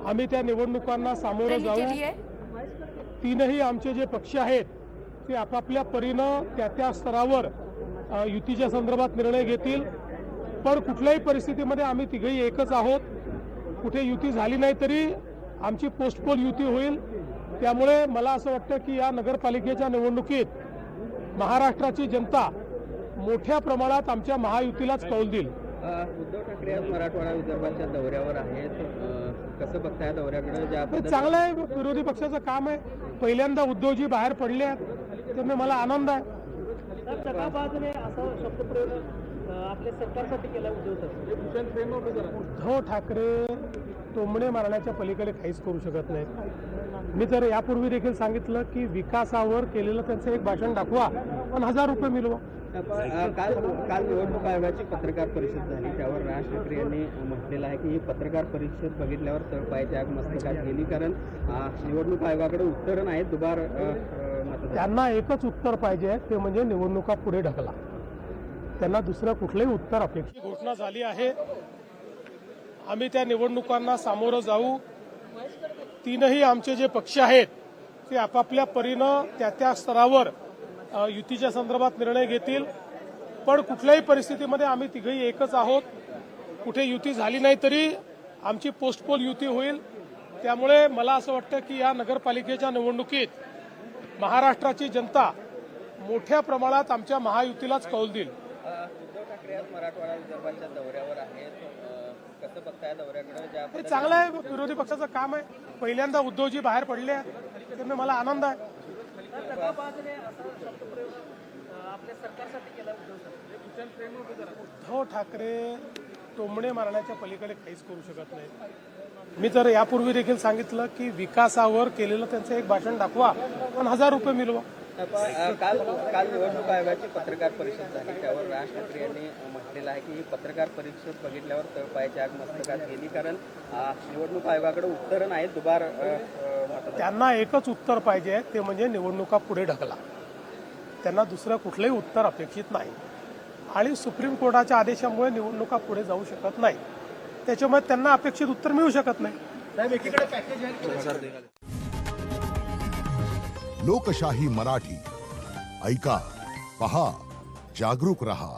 आम्ही त्या निवडणुकांना सामोरं जाऊ। तीनही आमचे जे पक्ष आहेत ते आपापल्या परीनं त्या स्तरावर युतीच्या संदर्भात निर्णय घेतील, पण कुठल्याही परिस्थितीमध्ये आम्ही तिघही एकच आहोत। कुठे युती झाली नाही तरी आमची पोस्टपोल युती होईल। त्यामुळे मला असं वाटतं की या नगरपालिकेच्या निवडणुकीत महाराष्ट्राची जनता मोठ्या प्रमाणात आमच्या महायुतीलाच कौल देईल। उद्धव ठाकरे आज मराठवाडा विदर्भाच्या दौऱ्यावर आहेत, कसं बघताय दौऱ्याकडे? हे चांगलं आहे, विरोधी पक्षाचं काम आहे। पहिल्यांदा उद्धवजी बाहेर पडले आहेत, त्यामुळे मला आनंद आहे। आपल्या सरकारसाठी केला उद्धव ठाकरे टोमणे मारण्याच्या पलीकडे काहीच करू शकत नाहीत। मी तर यापूर्वी देखील सांगितलं की विकासावर केलेलं त्यांचं एक भाषण दाखवा पण 1000 रुपये मिळवा। काल निवडणूक आयोगाची पत्रकार परिषद झाली, त्यावर राज ठाकरे यांनी म्हटलेलं आहे की ही पत्रकार परिषद बघितल्यावर तळपायाची आग मस्तकात गेली, कारण निवडणूक आयोगाकडे उत्तरं नाहीत। दुबार त्यांना एकच उत्तर पाहिजे, ते म्हणजे निवडणुका पुढे ढकला। त्यांना दुसरं कुठलंही उत्तर अपेक्षित घोषणा झाली आहे। आम्ही त्या निवडणुकांना सामोरं जाऊ। तीनही आमचे जे पक्ष आहेत ते आपापल्या परीनं त्या स्तरावर युतीच्या संदर्भात निर्णय घेतील, पण कुठल्याही परिस्थितीमध्ये आम्ही तिघही एकच आहोत। कुठे युती झाली नाही तरी आमची पोस्टपोल युती होईल। त्यामुळे मला असं वाटतं की या नगरपालिकेच्या निवडणुकीत महाराष्ट्राची जनता मोठ्या प्रमाणात आमच्या महायुतीलाच कौल देईल। उद्धव ठाकरे आज मराठवाडा विदर्भाच्या दौऱ्यावर आहेत, कसं बघताय दौऱ्याकडे? हे चांगलं आहे, विरोधी पक्षाचं काम आहे। पहिल्यांदा उद्धवजी बाहेर पडले आहेत, त्यामुळे मला आनंद आहे। आपल्या सरकारसाठी केला उद्धव ठाकरे टोमणे मारण्याच्या पलीकडे काहीच करू शकत नाहीत। मी तर यापूर्वी देखील सांगितलं की विकासावर केलेलं त्यांचं एक भाषण दाखवा पण 1000 रुपये मिळवा। काल निवडणूक आयोगाची पत्रकार परिषद झाली, त्यावर राज ठाकरे यांनी म्हटलेलं आहे की ही पत्रकार परिषद बघितल्यावर तळपायाची आग मस्तकात गेली, कारण निवडणूक आयोगाकडे उत्तरं नाहीत। दुबार त्यांना एकच उत्तर पाहिजे, ते म्हणजे निवडणुका पुढे ढकला। त्यांना दुसरं कुठलंही उत्तर अपेक्षित नाही आणि सुप्रीम कोर्टाच्या आदेशामुळे निवडणुका पुढे जाऊ शकत नाही, त्याच्यामुळे त्यांना अपेक्षित उत्तर मिळू शकत नाही। लोकशाही मराठी ऐका, पहा, जागरूक रहा।